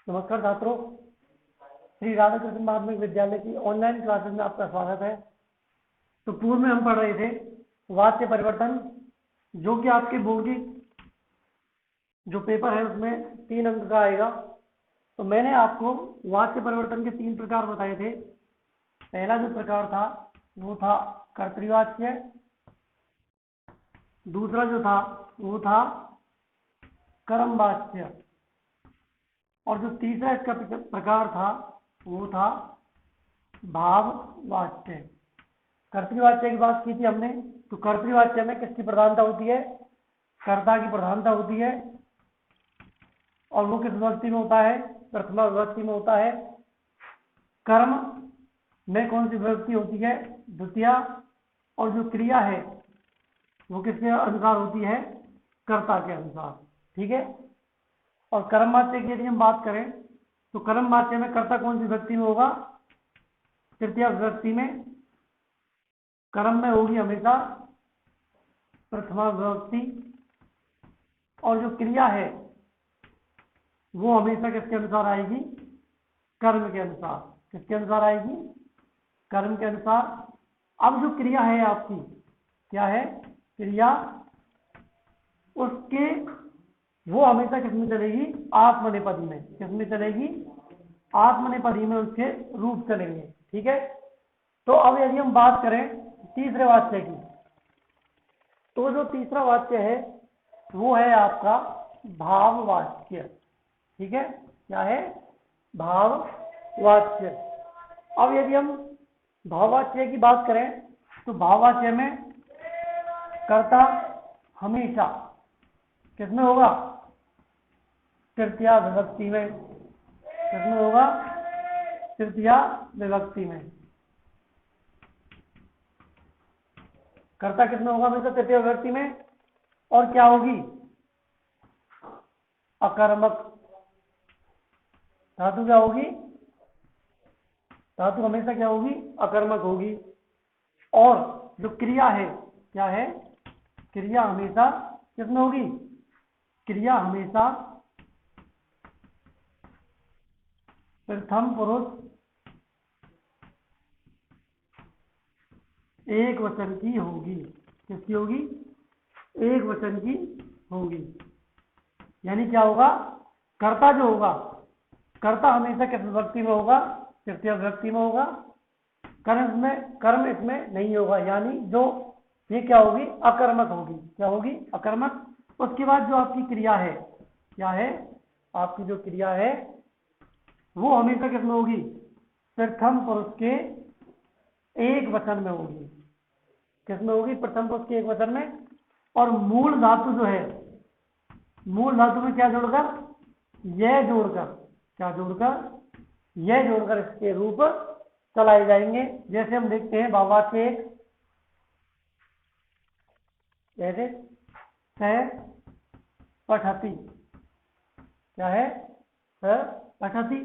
नमस्कार छात्रों, श्री राधाकृष्ण माध्यमिक विद्यालय की ऑनलाइन क्लासेस में आपका स्वागत है। तो पूर्व में हम पढ़ रहे थे वाच्य परिवर्तन, जो कि आपके बोर्ड की जो पेपर है उसमें 3 अंक का आएगा। तो मैंने आपको वाच्य परिवर्तन के 3 प्रकार बताए थे। पहला जो प्रकार था वो था कर्तृवाच्य, दूसरा जो था वो था कर्मवाच्य, और जो तीसरा इसका प्रकार था वो था भाववाच्य। कर्तृवाच्य की बात की थी हमने। तो कर्तृवाच्य में किसकी प्रधानता होती है? कर्ता की प्रधानता होती है, और वो किस विभक्ति में होता है? प्रथमा विभक्ति में होता है। कर्म में कौन सी विभक्ति होती है? द्वितीया। और जो क्रिया है वो किसके अनुसार होती है? कर्ता के अनुसार। ठीक है। और कर्मवाच्य की यदि हम बात करें तो कर्मवाच्य में कर्ता कौन सी विभक्ति में होगा? तृतीया विभक्ति में। कर्म में होगी हमेशा प्रथमा विभक्ति, और जो क्रिया है वो हमेशा किसके अनुसार आएगी? कर्म के अनुसार। किसके अनुसार आएगी? कर्म के अनुसार। अब जो क्रिया है आपकी, क्या है क्रिया? उसके वो हमेशा किसमें चलेगी? आत्मनेपदी में। किसमें चलेगी? आत्मनेपदी में उसके रूप चलेंगे। ठीक है। तो अब यदि हम बात करें तीसरे वाच्य की, तो जो तीसरा वाच्य है वो है आपका भाववाच्य। ठीक है। क्या है? भाववाच्य। अब यदि हम भाववाच्य की बात करें तो भाववाच्य में कर्ता हमेशा किसमें होगा? तृतीया विभक्ति में। किसमें होगा? तृतीया विभक्ति में। कर्ता किसमें होगा? हमेशा तृतीय विभक्ति में। और क्या होगी? अकर्मक धातु। क्या होगी? धातु हमेशा क्या होगी? अकर्मक होगी। और जो क्रिया है, क्या है? क्रिया हमेशा किसमें होगी? क्रिया हमेशा प्रथम पुरुष एक वचन की होगी। किसकी होगी? एक वचन की होगी। यानी क्या होगा? कर्ता जो होगा, कर्ता हमेशा किस विभक्ति में होगा? तृतीय विभक्ति में होगा। कर्म इसमें नहीं होगा, यानी जो ये क्या होगी? अकर्मक होगी। क्या होगी? अकर्मक। उसके बाद जो आपकी क्रिया है, क्या है? आपकी जो क्रिया है वो हमेशा किसमें होगी? प्रथम पुरुष के एक वचन में होगी। किसमें होगी? प्रथम पुरुष के एक वचन में। और मूल धातु जो है, मूल धातु में क्या जोड़कर? यह जोड़कर। क्या जोड़कर? यह जोड़कर इसके रूप चलाए जाएंगे। जैसे हम देखते हैं भाववाच्य एक, जैसे स पठति। क्या है? स पठति।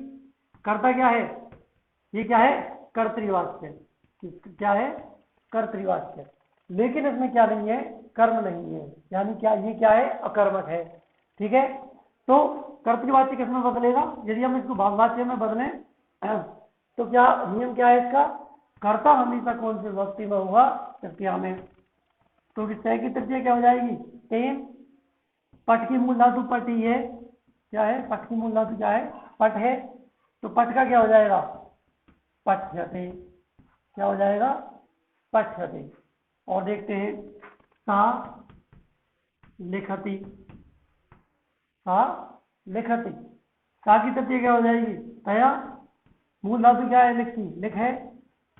कर्ता क्या है? ये क्या है? कर्तृवाच्य। क्या है? कर्तृवाच्य। लेकिन इसमें क्या नहीं है? कर्म नहीं है। यानी क्या? ये क्या है? अकर्मक है। ठीक है। तो कर्तृवाच्य किसमें बदलेगा? यदि हम इसको भाववाच्य में बदलें तो क्या नियम क्या है इसका? कर्ता हमेशा कौन सी विभक्ति में होगा? तृतीया में। तो स की तृतीया क्या हो जाएगी? तेन। पट की मूल धातु पट ही है। क्या है? पट की मूल धातु क्या है? पट है। तो पट का क्या हो जाएगा? पठ्यते। क्या हो जाएगा? पठ्यते। और देखते हैं सा लिखति। सा लिखति। सा की तृतीया क्या हो जाएगी? तया। मूल धातु क्या है? लिखती। लिख है।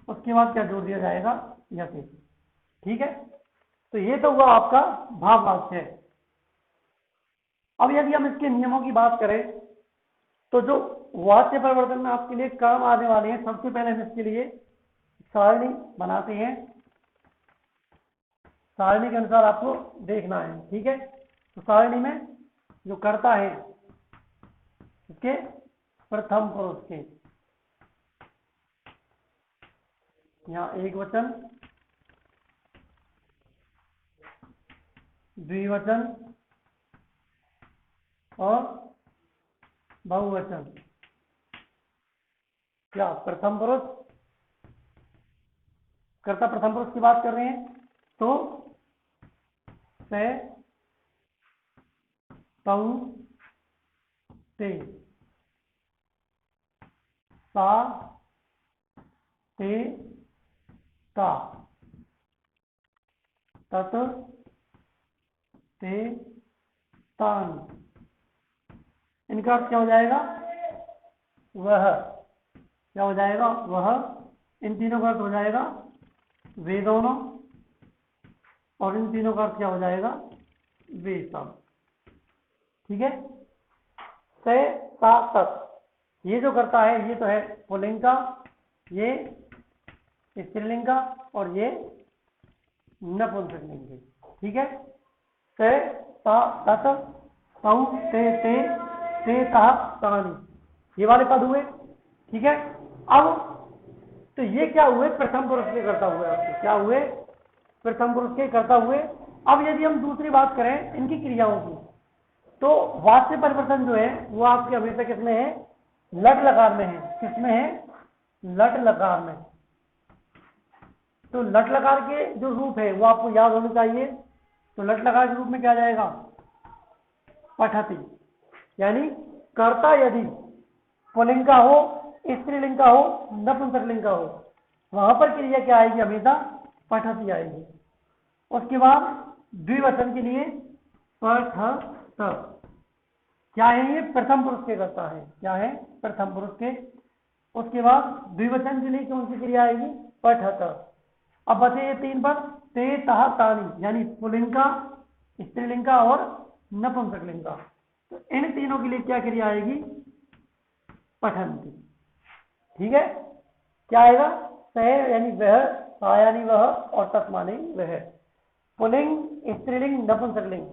उसके बाद क्या जोड़ दिया जाएगा? यते। ठीक है। तो ये तो हुआ आपका भाववाच्य। अब यदि हम इसके नियमों की बात करें तो जो वाच्य परिवर्तन में आपके लिए काम आने वाले हैं, सबसे पहले हम इसके लिए सारणी बनाते हैं। सारणी के अनुसार आपको देखना है। ठीक है। तो सारणी में जो कर्ता है इसके प्रथम पुरुष के, यहाँ एक वचन, द्विवचन और बहुवचन। क्या प्रथम पुरुष, कर्ता प्रथम पुरुष की बात कर रहे हैं तो से, तऊ, ते, सा, ते, ता, तत, ते, तान। इनका अर्थ क्या हो जाएगा? वह। क्या हो जाएगा? वह। इन तीनों का अर्थ हो जाएगा वे दोनों, और इन तीनों का अर्थ क्या हो जाएगा? वे सब। ठीक है। से, सा, तत्, ये जो करता है ये तो है पुल्लिंग का, ये स्त्रीलिंग का, और ये नपुंसकलिंग। ठीक है। से, सा, तत्, तौ, ते, ता, तानि, ये वाले पद हुए। ठीक है। अब तो ये क्या हुए? प्रथम पुरुष के करता हुए। आपके क्या हुए? प्रथम पुरुष के करता हुए। अब यदि हम दूसरी बात करें इनकी क्रियाओं की, तो वाच्य परिवर्तन जो है वो आपके हमेशा किसमें है? लट लकार में है। किसमें है? लट लकार में। तो लट लकार के जो रूप है वो आपको याद होने चाहिए। तो लट लकार के रूप में क्या जाएगा? पठति। यानी कर्ता यदि पुल्लिंग का हो, स्त्रीलिंग का हो, नपुंसकलिंग का हो, वहां पर क्रिया क्या आएगी? हमेशा पठति आएगी। उसके बाद द्विवचन के लिए पठत। क्या है? ये प्रथम पुरुष के करता है। क्या है? प्रथम पुरुष के। उसके बाद द्विवचन के लिए कौन सी क्रिया आएगी? पठत। अब बचे ये तीन पद, ते, तह, तानि, यानी पुल्लिंग का, स्त्रीलिंग का और नपुंसकलिंग का। तो इन तीनों के लिए क्या क्रिया आएगी? पठंती। ठीक है। क्या आएगा? सह यानी वह, सा यानी वह, और तत् माने वह। पुल्लिंग, स्त्रीलिंग, नपुंसकलिंग।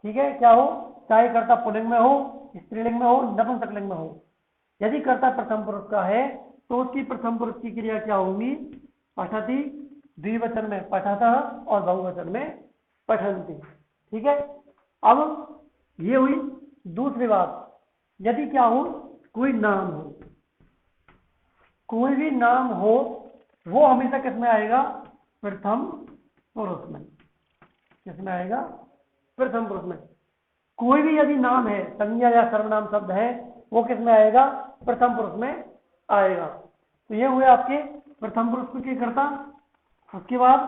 ठीक है। क्या हो? चाहे कर्ता पुल्लिंग में हो, स्त्रीलिंग में हो, नपुंसकलिंग में हो, यदि कर्ता प्रथम पुरुष का है तो उसकी प्रथम पुरुष की क्रिया क्या होगी? पठति, द्विवचन में पठतः और बहुवचन में पठन्ति। ठीक है। अब ये हुई दूसरी बात। यदि क्या हो? कोई नाम हो, कोई भी नाम हो, वो हमेशा किसमें आएगा? प्रथम पुरुष में। किसमें आएगा? प्रथम पुरुष में। कोई भी यदि नाम है, संज्ञा या सर्वनाम शब्द है, वो किसमें आएगा? प्रथम पुरुष में आएगा। तो ये हुए आपके प्रथम पुरुष के कर्ता। उसके बाद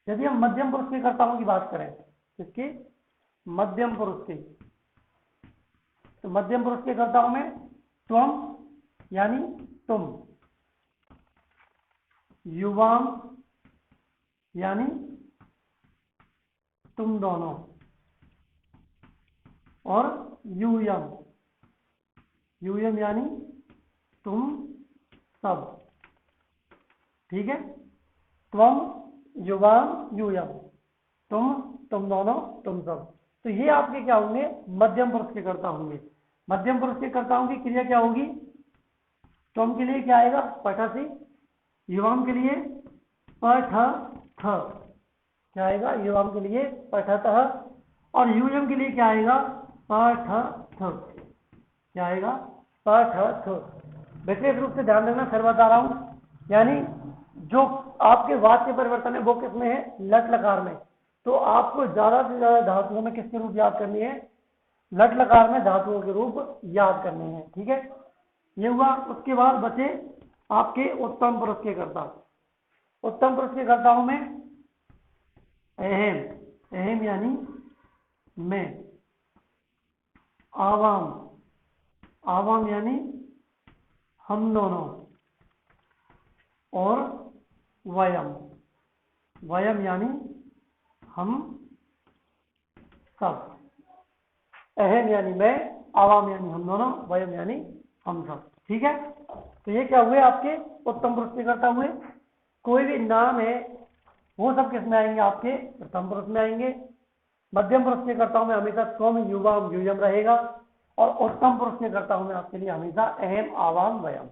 यदि हम मध्यम पुरुष के कर्ताओं की बात करें, किसकी? मध्यम पुरुष की। तो मध्यम पुरुष के कर्ताओं में त्वम यानी तुम, युवाम यानी तुम दोनों, और यूयम, यूयम यानी तुम सब। ठीक है। त्वम, युवाम, यूयम, तुम दोनों, तुम सब। तो ये आपके क्या होंगे? मध्यम पुरुष के कर्ता होंगे। मध्यम पुरुष के कर्ताओं की क्रिया क्या होगी? त्वम के लिए क्या आएगा? पठसि। युवाम के लिए पठथ। क्या आएगा? युवाम के लिए पठतः। और यूयम के लिए क्या आएगा? पठथ। क्या आएगा? पठथ। विशेष रूप से ध्यान रखना, फिर बता रहा हूं, यानी जो आपके वाच्य परिवर्तन है वो किसमें है? लट लकार में। तो आपको ज्यादा से ज्यादा धातुओं में किसके रूप याद करनी है? लट लकार में धातुओं के रूप याद करने हैं। ठीक है। ये हुआ। उसके बाद बचे आपके उत्तम पुरुष के कर्ता। उत्तम पुरुष के कर्ताओं में अहम, अहम यानी मैं, आवाम, आवाम यानी हम दोनों, और वयम, वयम यानी हम सब। अहम यानी मैं, आवाम यानी हम दोनों, वयम यानी हम सब। ठीक है। तो ये क्या हुए? आपके उत्तम पुरुष के कर्ता हुए। कोई भी नाम है वो सब किस में आएंगे? आपके प्रथम पुरुष में आएंगे। मध्यम पुरुष के कर्ताओं में हमेशा त्वम, युवाम, यूयम रहेगा, और उत्तम पुरुष के कर्ताओं में आपके लिए हमेशा अहम, आवाम, वयम।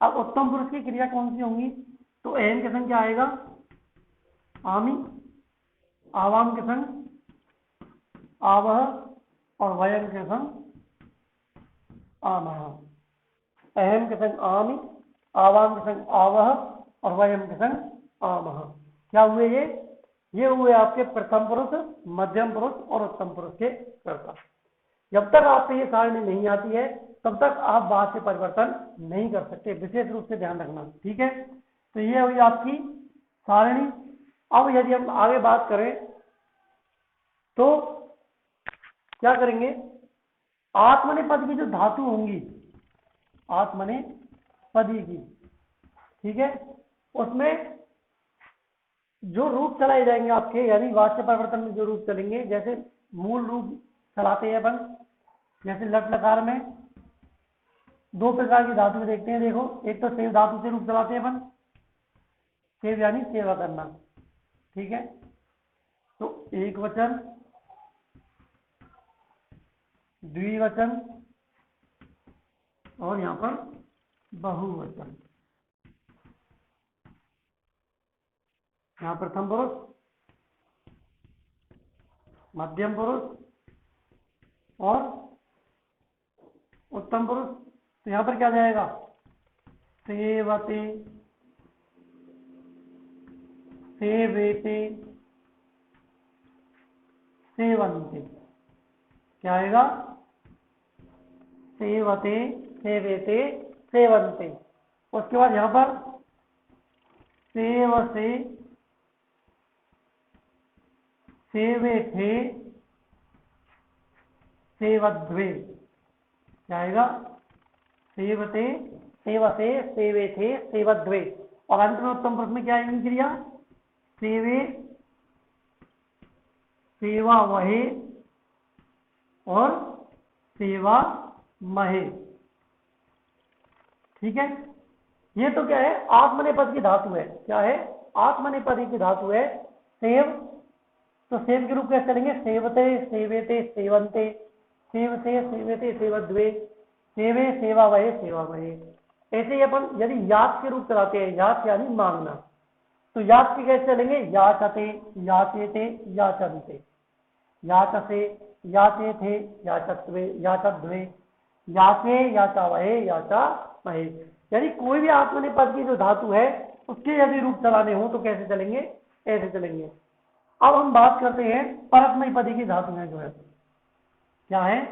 अब उत्तम पुरुष की क्रिया कौन सी होंगी? तो अहम के संग क्या आएगा? आमी, आवाम के संग आवह, और वयम के संग आमह। अहम के संग आमि, आवाम के संग आवह और वयम के संग आमह। क्या हुए ये हुए आपके प्रथम पुरुष, मध्यम पुरुष और उत्तम पुरुष के कर्ता। जब तक आपसे ये सारणी नहीं आती है तब तक आप वाक्य परिवर्तन नहीं कर सकते, विशेष रूप से ध्यान रखना, ठीक है। तो ये हुई आपकी सारणी। अब यदि हम आगे बात करें तो क्या करेंगे, आत्मनेपद की जो धातु होंगी, आत्मनेपदी की, ठीक है, उसमें जो रूप चलाए जाएंगे आपके, यानी वाक्य परिवर्तन में जो रूप चलेंगे, जैसे मूल रूप चलाते हैं अपन, जैसे लट लकार में दो प्रकार की धातु देखते हैं। देखो, एक तो सेव धातु से रूप चलाते हैं अपन, सेव यानी सेवा करना, ठीक है। तो एक वचन, द्विवचन और यहां पर बहुवचन। यहां प्रथम पुरुष, मध्यम पुरुष और उत्तम पुरुष। तो यहां पर क्या जाएगा, सेवते, सेवेते, सेवन्ते। क्या आएगा, सेवते, सेवेते, सेवन्ते। उसके बाद यहां पर सेवसे, सेवेथे, सेवद्वे। क्या आएगा, सेवते, सेवसे, सेवेथे, सेवद्वे। और अंत में उत्तम पुरुष में क्या आएगी क्रिया, सेवे, सेवा वहे और सेवा महे, ठीक है। ये तो क्या है, आत्मनेपद की धातु है। क्या है, आत्मनेपदी की धातु है सेव। तो सेव के रूप कैसे चलेंगे, सेवते, सेवेते, सेवन्ते, सेवते, सेवेते, सेवद्वे, सेवे, सेवा वहे, सेवा वहे। ऐसे ही अपन यदि याच के रूप चलाते हैं, याच यानी मांगना, तो याच के कैसे चलेंगे, याचते, याचेते, याचन्ते, याचसे, याचेथे, याचत्वे, याचद्वे, याचे, याचावहे, याचामहे। यानी कोई भी आत्मनेपद की जो धातु है उसके यदि रूप चलाने हो तो कैसे चलेंगे, ऐसे चलेंगे। अब हम बात करते हैं परस्मैपदी की धातु है, जो है क्या है,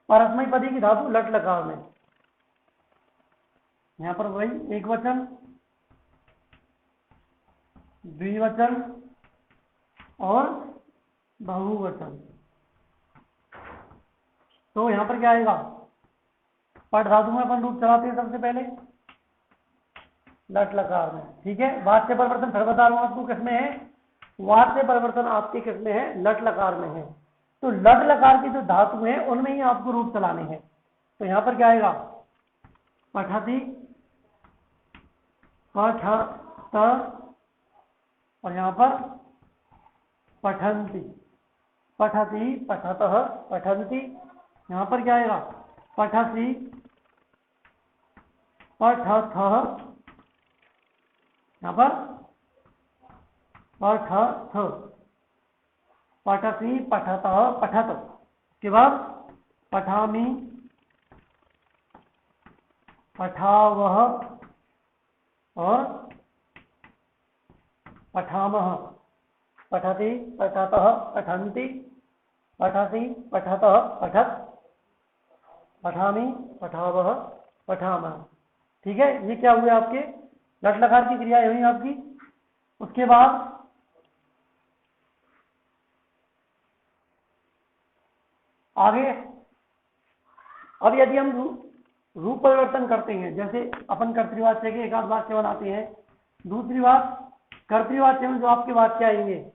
परस्मैपदी की धातु लट लकार में। यहां पर वही एक वचन, द्विवचन और बहुवचन। तो यहां पर क्या आएगा, पट धातु में अपन रूप चलाते हैं सबसे पहले लट लकार में, ठीक है। वाच्य परिवर्तन फिर बता रहा हूं आपको किसमें है, वाच्य परिवर्तन आपके किसमें है, लट लकार में है। तो लट लकार की जो धातु है उनमें ही आपको रूप चलाने हैं। तो यहां पर क्या आएगा, पठति, पठत और यहां पर पठन्ति, पठति, पठतः, पठन्ति। यहां पर क्या आएगा, पठसि, पठथः, यहां पर पठथ, पठसि, पठतः, पठत। उसके बाद पठामि, पठावह और पठामह, पठति, पठतः, पठन्ति, पठसि, पठतः, पठत, पठामि, पठावह, पठामः, ठीक है। ये क्या हुए आपके लट लकार की क्रियाएं हुई आपकी। उसके बाद आगे, अब यदि हम रूप परिवर्तन करते हैं, जैसे अपन कर्तृवाच्य के एक आध वाक्य बनाते हैं, दूसरी बात कर्तृवाच्य में जो आपके वाक्य आएंगे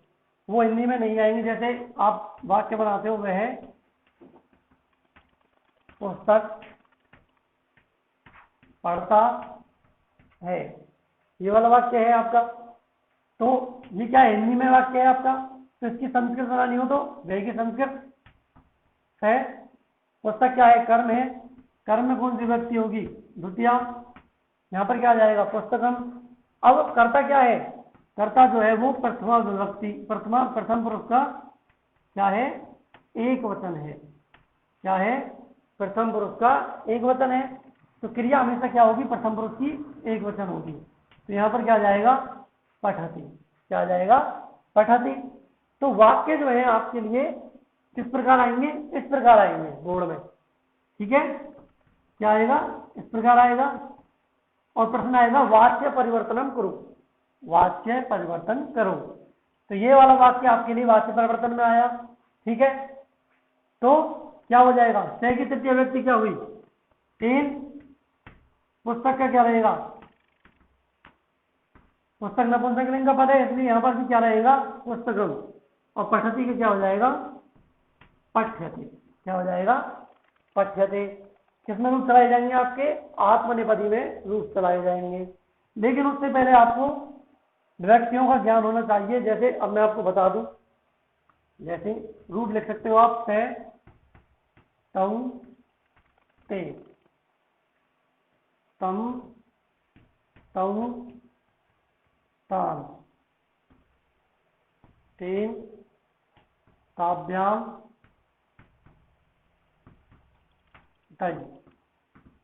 वो हिंदी में नहीं आएंगे। जैसे आप वाक्य बनाते हो, वह है पुस्तक पढ़ता है, ये वाला वाक्य है आपका। तो ये क्या हिंदी में वाक्य है आपका, तो इसकी संस्कृत बनानी हो तो वह की संस्कृत है। पुस्तक क्या है, कर्म है, कर्म में कौन सी विभक्ति होगी, द्वितीया। यहां पर क्या आ जाएगा, पुस्तकम। अब कर्ता क्या है, कर्ता जो है वो प्रथमा विभक्ति, प्रथम पुरुष का क्या है, एक वचन है। क्या है, प्रथम पुरुष का एक वचन है। तो क्रिया हमेशा क्या होगी, प्रथम पुरुष की एक वचन होगी। तो यहाँ पर क्या आ जाएगा, पठति। क्या आ जाएगा, पठति। तो वाक्य जो है आपके लिए किस प्रकार आएंगे, इस प्रकार आएंगे बोर्ड में, ठीक है। क्या आएगा, इस प्रकार आएगा। और प्रश्न आएगा वाच्य परिवर्तनम करो, वाच्य परिवर्तन करो। तो ये वाला वाक्य आपके लिए वाच्य परिवर्तन में आया, ठीक है। तो क्या हो जाएगा, से की तृतीय व्यक्ति क्या हुई, 3। पुस्तक का क्या रहेगा, पुस्तक नपुंसकलिंग का पद है, इसलिए यहां पर भी क्या रहेगा, पुस्तकम। और पठति का क्या हो जाएगा, पठ्यते। क्या हो जाएगा, पठ्यते। किसमें रूप चलाए जाएंगे, आपके आत्मनेपदी में रूप चलाए जाएंगे। लेकिन उससे पहले आपको विभक्तियों का ज्ञान होना चाहिए। जैसे अब मैं आपको बता दूं, जैसे रूप लिख सकते हो आप, ते, तऊ, ते, तम, तऊ, ताम, तेन, ताभ्याम, तय।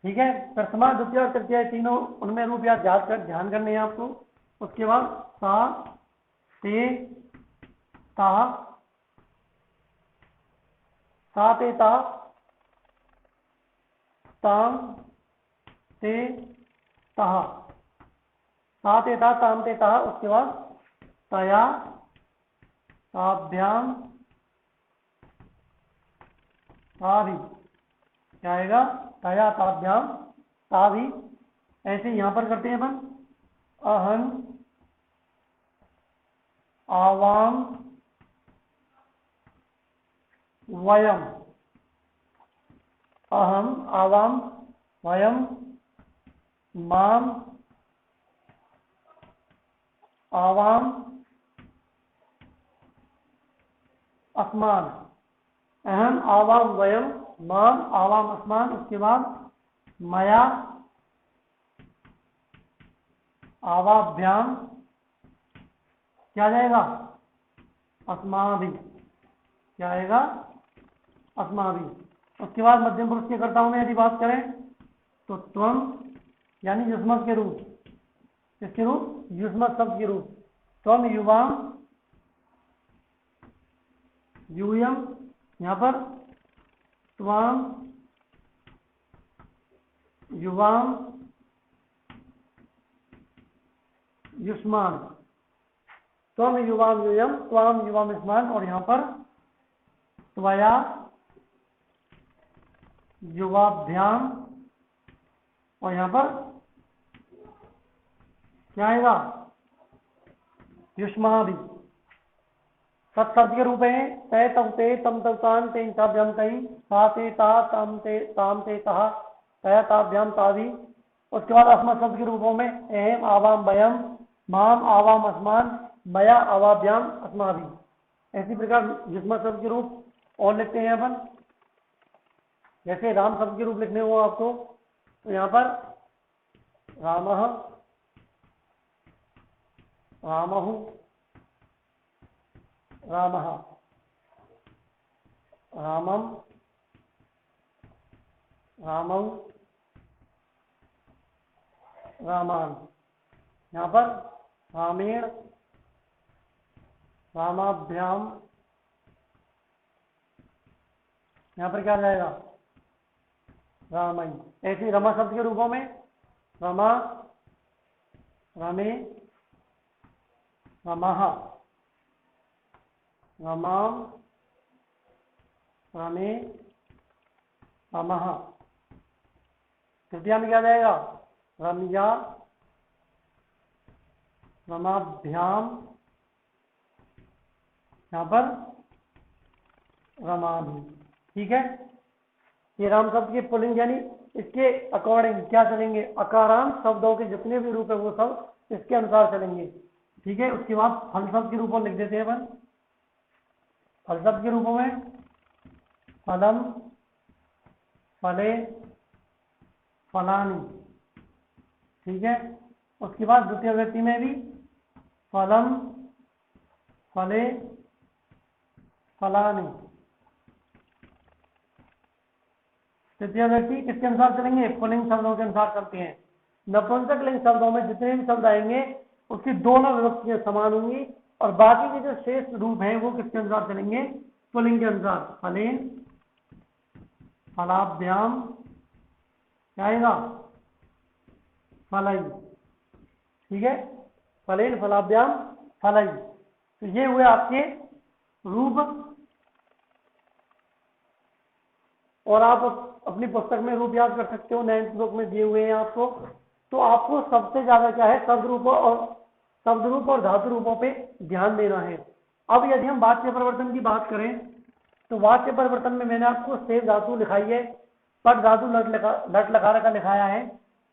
ठीक है, प्रथमा द्वितीय और तृतीय तीनों उनमें रूप याद ध्यान करने हैं आपको। उसके बाद सा, ते, ता, सा ते ता, ताम ते तहा, सा ते ता, ताम ते तहा। उसके बाद तया, ताभ्याम, ताभि। क्या आएगा, तया, ताभ्याम, ताभि। ऐसे यहां पर करते हैं अपन, अहं, आवाम, वयम। अहम, आवाम, वयम, माम, आवाम, अस्मान। अहम, आवाम, वयम, माम, आवाम, अस्मान। उसके बाद मया, आवाभ्याम, क्या जाएगा, अस्माभि। क्या आएगा, अस्माभि। उसके बाद मध्यम पुरुष के कर्ताओं में यदि बात करें तो त्वम, यानी युष्मत के रूप, किसके रूप, युष्मत शब्द के रूप। त्वम, युवाम, यूयम। यहां पर त्वाम, युवाम, युष्मान। त्वम, युवाम, यूयम, त्वाम, युवाम, युष्मान। और यहां पर त्वया, युवाभ्याम। और यहां पर क्या आएगा, युष्माभि। सत्शब्द के रूप है, तय तम ते, तम तव तान, तेन ताभ्याम तई, सा ते ता, ताम ते तहा, तया ताभ्याम ताभि। उसके बाद अस्मत् शब्द के रूपों में अहम, आवाम, वयम, माम, आवाम, अस्मान, मया, आवाभ्याम, अस्माभि। इसी प्रकार युष्मत शब्द के रूप और लिखते हैं अपन। जैसे राम शब्द के रूप लिखने हो आपको, तो यहाँ पर रामः, रामहु, रामः, रामम, रामौ, रामान। यहाँ पर रामेण, रामाभ्याम। यहाँ पर क्या आ जाएगा, रामई। ऐसे रमा शब्द के रूपों में रमा, रमे, रमः, रमाम, रमे, रमः। तृतीया में क्या जाएगा, रम्या, रमाभ्याम। यहाँ पर रमाभि। ठीक है, ये राम शब्द के पुल्लिंग, यानी इसके अकॉर्डिंग क्या चलेंगे, अकारांत शब्दों के जितने भी रूप है वो सब इसके अनुसार चलेंगे। ठीक है, उसके बाद फल शब्द के रूपों लिख देते हैं अपन। फल शब्द के रूपों में फलम, फले, फलानी। ठीक है, उसके बाद द्वितीय व्यक्ति में भी फलम, फले, फलानी। तृतीय व्यक्ति किसके अनुसार चलेंगे? पुल्लिंग शब्दों के अनुसार चलते हैं। नपुंसक लिंग शब्दों में जितने भी शब्द आएंगे उसकी दोनों विभक्तियां समान होंगी और बाकी के जो शेष रूप हैं वो किसके अनुसार चलेंगे? पुल्लिंग के अनुसार। फलेन फलाभ्याम क्या आएगा? फलाई। ठीक है, फलेन फलाभ्याम फलाई। तो ये हुए आपके रूप। और आप अपनी पुस्तक में रूप याद कर सकते हो, 9th बुक में दिए हुए हैं आपको। तो आपको सबसे ज्यादा क्या है? शब्द रूप और धातु रूपों पे ध्यान देना है। अब यदि हम वाच्य परिवर्तन की बात करें तो वाच्य परिवर्तन में मैंने आपको सेव धातु लिखाई है, पट धातु लट लकार का लिखाया है।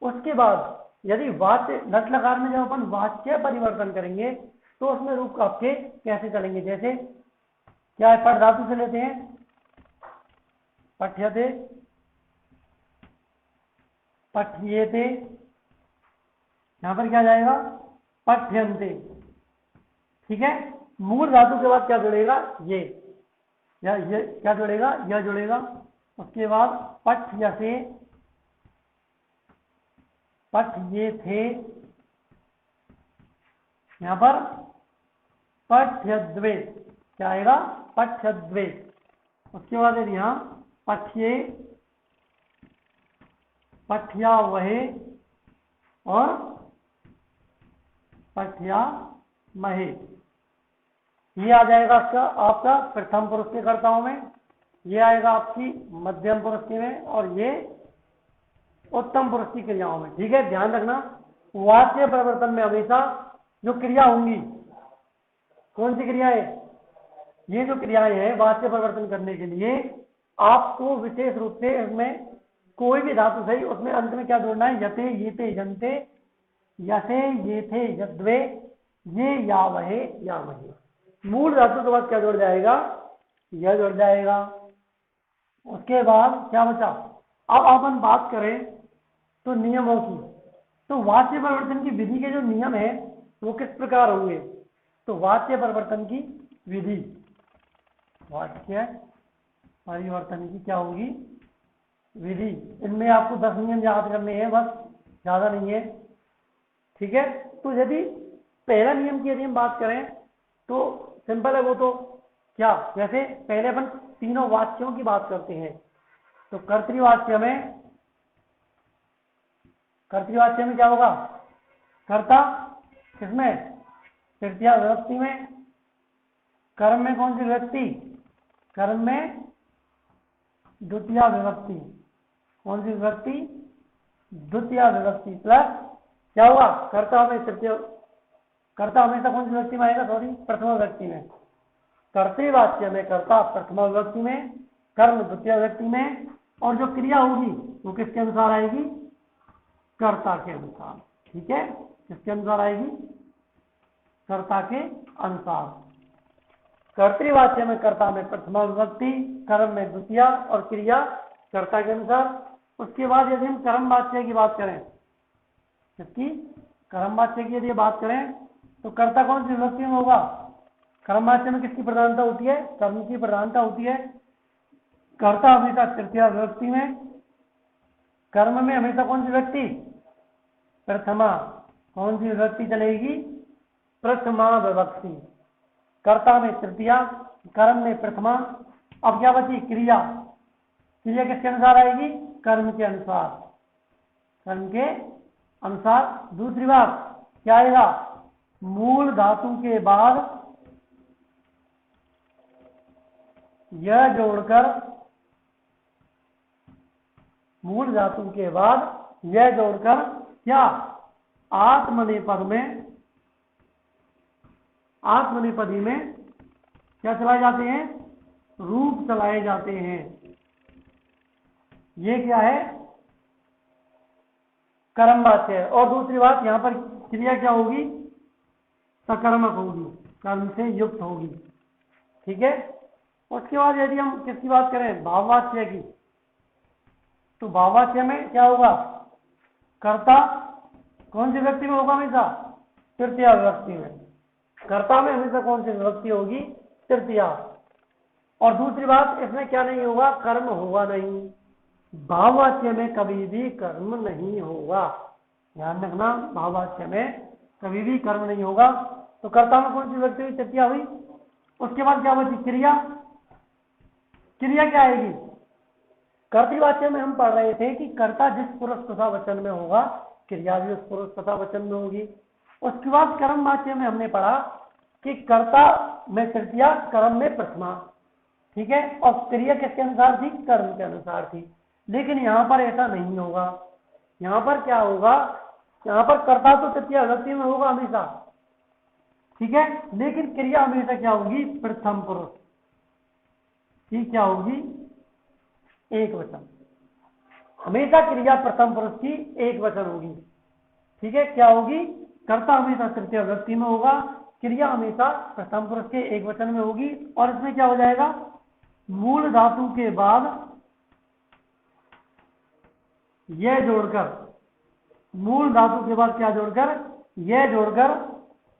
उसके बाद यदि वाच्य लट लकार में जब अपन वाच्य परिवर्तन करेंगे तो उसमें रूप आपके कैसे चलेंगे? जैसे क्या है? पट धातु से लेते हैं, पठ्यते, पठ्येते, यहां पर क्या जाएगा? पठ्यन्ते। ठीक है, मूल धातु के बाद क्या जुड़ेगा? ये क्या जुड़ेगा? यह जुड़ेगा। उसके बाद पठ्यसे, पठ्येथे, यहां पर पठ्यद्वे क्या आएगा? पठ्यद्वे। उसके बाद यदि यहां पठ्ये, पठ्यावहे और पठ्यामहे, ये आ जाएगा आपका प्रथम पुरुष के कर्ताओं में, ये आएगा आपकी मध्यम पुरुष के में और ये उत्तम पुरुष की क्रियाओं में। ठीक है, ध्यान रखना वाच्य परिवर्तन में हमेशा जो क्रिया होंगी, कौन सी क्रियाएं? ये जो क्रियाएं हैं वाच्य परिवर्तन करने के लिए आपको विशेष रूप से इसमें कोई भी धातु सही उसमें अंत में क्या जोड़ना है? यते, येते, यन्ते, यसे, येथे, यद्वे, ये, यावहे, यामहे। मूल धातु के बाद क्या जुड़ जाएगा? यह जुड़ जाएगा। उसके बाद क्या बचा? अब अपन बात करें तो नियमों की, तो वाच्य परिवर्तन की विधि के जो नियम है वो किस प्रकार होंगे? तो वाच्य परिवर्तन की विधि, वाच्य परिवर्तन की क्या होगी? विधि। इनमें आपको 10 नियम याद करने हैं, बस, ज्यादा नहीं है। ठीक है, तो यदि पहला नियम की यदि हम बात करें तो सिंपल है वो, तो क्या? जैसे पहले अपन तीनों वाच्यों की बात करते हैं तो कर्तृवाच्य में क्या होगा? कर्ता किसमें? तृतीया विभक्ति में। कर्म में कौन सी विभक्ति? कर्म में द्वितीया विभक्ति। कौन सी विभक्ति? द्वितीया विभक्ति प्लस क्या होगा? कर्ता में तृतीय, कर्ता हमेशा कौन सी विभक्ति में आएगा? सॉरी, प्रथमा विभक्ति में। कर्तृवाच्य में कर्ता प्रथमा विभक्ति में, कर्म द्वितीय विभक्ति में, और जो क्रिया होगी वो किसके अनुसार आएगी? कर्ता के अनुसार। ठीक है, किसके अनुसार आएगी? कर्ता के अनुसार। कर्तृवाच्य में कर्ता में प्रथमा विभक्ति, कर्म में द्वितीया और क्रिया कर्ता के अनुसार। उसके बाद यदि हम कर्म वाच्य की बात करें, किसकी? कर्म वाच्य की यदि बात करें तो कर्ता कौन सी विभक्ति में होगा? कर्म वाच्य में किसकी प्रधानता होती है? कर्म की प्रधानता होती है। कर्ता हमेशा तृतीया विभक्ति में, कर्म में हमेशा कौन सी विभक्ति? प्रथमा। कौन सी विभक्ति चलेगी? प्रथमा विभक्ति। कर्ता में तृतीया, कर्म में प्रथमा। अब क्या बची? क्रिया। क्रिया किसके अनुसार आएगी? कर्म के अनुसार। कर्म के अनुसार। दूसरी बात क्या आएगा? मूल धातु के बाद यह जोड़कर, मूल धातु के बाद यह जोड़कर क्या? आत्मनेपद में, आत्मनेपदी में क्या चलाए जाते हैं? रूप चलाए जाते हैं। ये क्या है? कर्म वाच्य है। और दूसरी बात यहां पर क्रिया क्या होगी? सकर्मक होगी, कर्म से युक्त होगी। ठीक है, उसके बाद यदि हम किसकी बात करें? भाववाच्य की, तो भाववाच्य में क्या होगा? कर्ता कौन सी विभक्ति में होगा? हमेशा तृतीया विभक्ति में। कर्ता में हमेशा कौन सी विभक्ति होगी? तृतीया। और दूसरी बात इसमें क्या नहीं होगा? कर्म होगा नहीं। भाववाच्य में कभी भी कर्म नहीं होगा। ध्यान रखना, भाववाच्य में कभी भी कर्म नहीं होगा। तो कर्ता में कौन सी व्यक्ति हुई? तृतीया हुई। उसके बाद क्या बची? क्रिया। क्रिया क्या आएगी? कर्तृवाच्य में हम पढ़ रहे थे कि कर्ता जिस पुरुष तथा वचन में होगा, क्रिया भी उस पुरुष तथा वचन में होगी। उसके बाद कर्म वाच्य में हमने पढ़ा कि कर्ता में तृतीया, कर्म में प्रथमा। ठीक है, और क्रिया किसके अनुसार थी? कर्म के अनुसार थी। लेकिन यहां पर ऐसा नहीं होगा। यहां पर क्या होगा? यहां पर कर्ता तो तृतीया विभक्ति में होगा हमेशा, ठीक है, लेकिन क्रिया हमेशा क्या होगी? प्रथम पुरुष की क्या होगी? एक वचन। हमेशा क्रिया प्रथम पुरुष की एक वचन होगी। ठीक है, क्या होगी? कर्ता हमेशा तृतीय विभक्ति में होगा, क्रिया हमेशा प्रथम पुरुष के एक वचन में होगी। और इसमें क्या हो जाएगा? मूल धातु के बाद यह जोड़कर, मूल धातु के बाद क्या जोड़कर? यह जोड़कर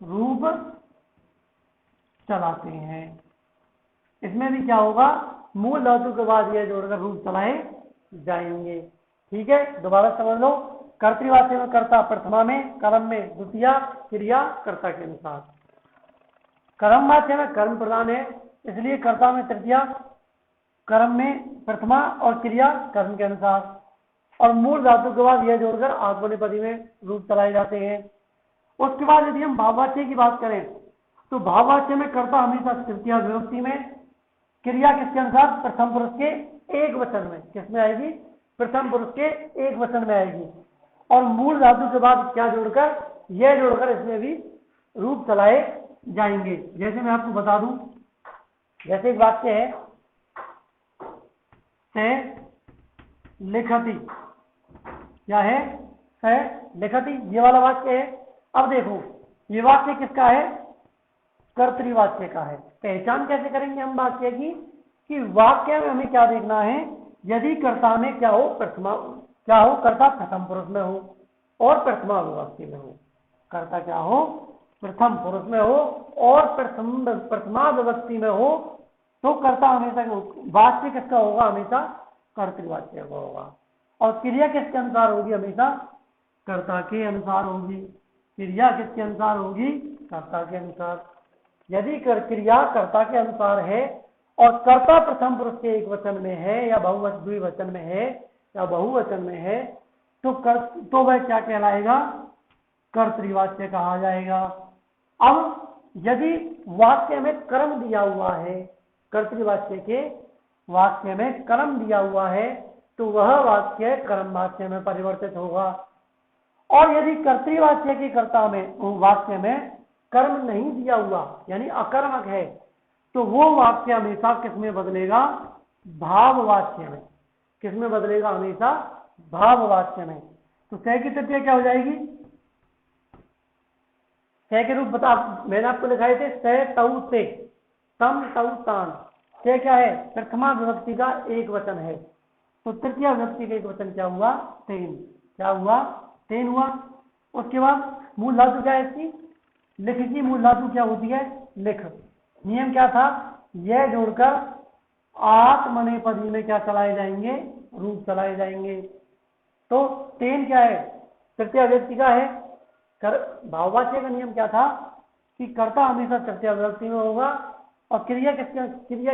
रूप चलाते हैं। इसमें भी क्या होगा? मूल धातु के बाद यह जोड़कर रूप चलाए जाएंगे। ठीक है, दोबारा समझ लो। कर्तृवाच्य में कर्ता प्रथमा में, कर्म में द्वितीया, क्रिया कर्ता के अनुसार। कर्म वाच्य में कर्म प्रधान है, इसलिए कर्ता में तृतीया, कर्म में प्रथमा और क्रिया कर्म के अनुसार। और मूल धातु के बाद यह जोड़कर आत्मनेपदी में रूप चलाए जाते हैं। उसके बाद यदि हम भाववाच्य की बात करें तो भाववाच्य में कर्ता हमेशा तृतीया विभक्ति में, क्रिया किसके अनुसार? प्रथम पुरुष के एक वचन में। किसमें आएगी? प्रथम पुरुष के एक वचन में आएगी। और मूल धातु के बाद क्या जोड़कर? यह जोड़कर इसमें भी रूप चलाए जाएंगे। जैसे मैं आपको बता दूं, जैसे एक वाक्य है, से लिखती, क्या है? से लिखती, ये वाला वाक्य है। अब देखो, ये वाक्य किसका है? कर्तृवाच्य का है। पहचान कैसे करेंगे हम वाक्य की? कि वाक्य में हमें क्या देखना है? यदि कर्ता में क्या हो? प्रथमा, क्या हो? कर्ता प्रथम पुरुष में हो और प्रथमा विभक्ति में हो। कर्ता क्या हो? प्रथम पुरुष में हो और प्रथमा विभक्ति में हो, तो कर्ता हमेशा वाच्य किसका होगा? हमेशा कर्तृवाच्य का होगा। और क्रिया किसके अनुसार होगी? हमेशा कर्ता के अनुसार होगी। क्रिया किसके अनुसार होगी? कर्ता के अनुसार। यदि क्रिया कर्ता के अनुसार है और कर्ता प्रथम पुरुष के एक वचन में है या द्विवचन में है या बहुवचन में है, तो वह क्या कहलाएगा? कर्तृवाच्य कहा जाएगा। अब यदि वाक्य में कर्म दिया हुआ है, कर्तृवाच्य के वाक्य में कर्म दिया हुआ है, तो वह वाक्य कर्म वाच्य में परिवर्तित होगा। और यदि कर्तृवाच्य के कर्ता में वाक्य में कर्म नहीं दिया हुआ, यानी अकर्मक है, तो वो वाक्य हमेशा किसमें बदलेगा? भाववाच्य में। किसमें बदलेगा? हमेशा भाववाच्य में। तो सह की तृतीया क्या हो जाएगी? सह के रूप बता, मैंने आपको लिखाए थे, सह तऊ ते, तम तऊ तान। सह क्या है? प्रथमा विभक्ति का एक वचन है, तो तृतीय विभक्ति का एक वचन क्या हुआ? तेन। क्या हुआ? तेन हुआ। उसके बाद मूल धातु क्या है इसकी? लिख की मूल धातु क्या होती है? लिख। नियम क्या था? यह जोड़कर आत्मनेपदी में क्या चलाए जाएंगे? रूप चलाए जाएंगे। तो तेन क्या है? तृतीय विभक्ति का है। भाववाच्य का नियम क्या था? कि कर्ता हमेशा तृतीय विभक्ति में होगा और क्रिया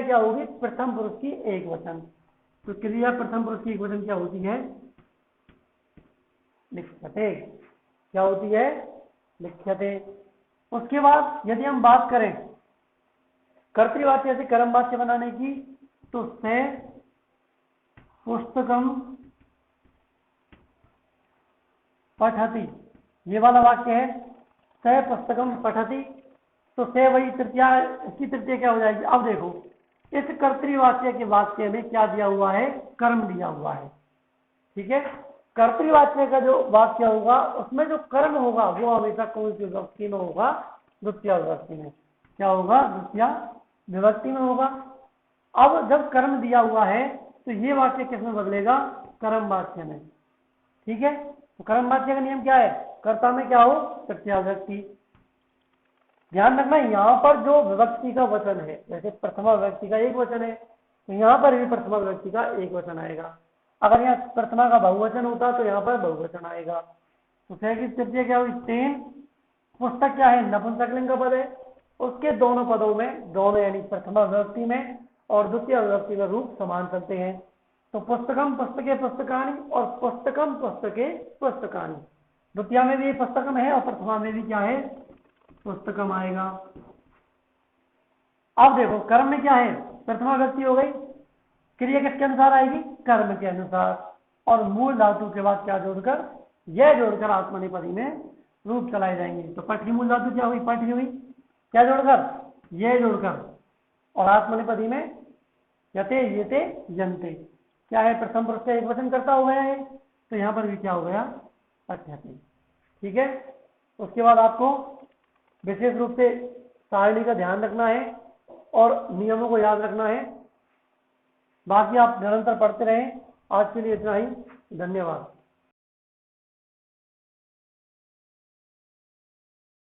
क्या होगी? प्रथम पुरुष की एक वचन। तो क्रिया प्रथम पुरुष की एक वचन क्या होती है? लिख्यते। क्या होती है? लिख्यते। उसके बाद यदि हम बात करें कर्तृवाच्य से कर्म वाच्य बनाने की, तो से पुस्तकम पठति, ये वाला वाक्य है, से पुस्तकम पठति। तो से वही तृतीया, इसकी तृतीया क्या हो जाएगी? अब देखो, इस कर्तृवाच्य के वाक्य में क्या दिया हुआ है? कर्म दिया हुआ है। ठीक है, कर्तृवाच्य का जो वाक्य होगा उसमें जो कर्म होगा वो हमेशा कौन सी विभक्ति में होगा? द्वितीय विभक्ति में। क्या होगा? द्वितीय विभक्ति में होगा। अब जब कर्म दिया हुआ है तो ये वाक्य किसमें बदलेगा? कर्म वाच्य में। ठीक है, तो कर्म वाच्य का नियम क्या है? कर्ता में क्या हो? तृतीय विभक्ति। ध्यान रखना, यहाँ पर जो विभक्ति का वचन है, जैसे प्रथमा विभक्ति का एक वचन है, तो यहाँ पर भी प्रथमा विभक्ति का एक वचन आएगा। अगर यहाँ प्रथमा का बहुवचन होता तो यहाँ पर बहुवचन आएगा। तो सही तृतीय क्या हुई, तेन। पुस्तक क्या है, नपुंसकलिंग का पद है, उसके दोनों पदों में, दोनों यानी प्रथमा विभक्ति में और द्वितीय विभक्ति में रूप समान चलते हैं। तो पुस्तकम पुस्तके पुस्तकानि और पुस्तकम पुस्तके पुस्तकानि, द्वितीय में भी पुस्तकम है और प्रथमा में भी क्या है, पुस्तकम आएगा। अब देखो कर्म में क्या है, प्रथमा विभक्ति हो गई, क्रिया किसके अनुसार आएगी, कर्म के अनुसार, और मूल धातु के बाद क्या जोड़कर, यह जोड़कर आत्मनेपदी में रूप चलाए जाएंगे। तो पठ की मूल धातु क्या हुई, पठ हुई, क्या जोड़कर, यह जोड़कर, और आत्मनेपदी में यते येते यन्ते, क्या है, प्रथम पुरुष का एक वचन करता हो गया है, तो यहां पर भी क्या हो गया, पठ्यते। ठीक है, उसके बाद आपको विशेष रूप से सारणी का ध्यान रखना है और नियमों को याद रखना है। बाकी आप निरंतर पढ़ते रहें। आज के लिए इतना ही, धन्यवाद।